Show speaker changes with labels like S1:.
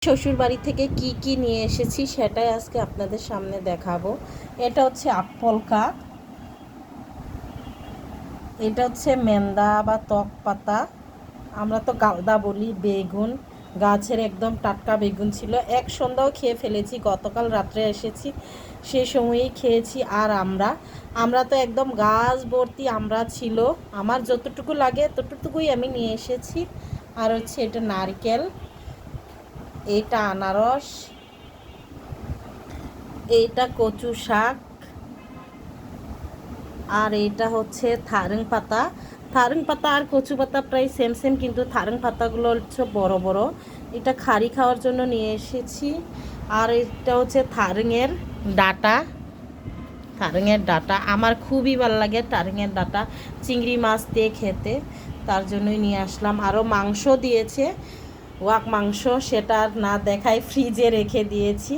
S1: শ্বশুর বাড়ি থেকে কি কি নিয়ে এসেছি সেটাই আজকে আপনাদের সামনে দেখাবো। এটা হচ্ছে আপলকা, এটা হচ্ছে মেন্দা বা তক পাতা, আমরা তো গালদা বলি। বেগুন, গাছের একদম টাটকা বেগুন ছিল, এক সন্ধ্যাও খেয়ে ফেলেছি, গতকাল রাত্রে এসেছি সে সময়েই খেয়েছি। আর আমরা তো একদম গাছ ভর্তি আমরা ছিল, আমার যতটুকু লাগে ততটুকুই আমি নিয়ে এসেছি। আর হচ্ছে এটা নারকেল, এটা আনারস, এইটা কচু শাক, আর এটা হচ্ছে থারং পাতা। থারং পাতা আর কচু পাতা প্রায় সেম সেম, কিন্তু থারং পাতাগুলো হচ্ছে বড় বড়। এটা খাড়ি খাওয়ার জন্য নিয়ে এসেছি। আর এটা হচ্ছে থারঙের ডাটা। থারঙের ডাটা আমার খুবই ভালো লাগে, থারঙের ডাটা চিংড়ি মাছ দিয়ে খেতে, তার জন্যই নিয়ে আসলাম। আরও মাংস দিয়েছে, ওয়াক মাংস, সেটা আর না দেখায় ফ্রিজে রেখে দিয়েছি।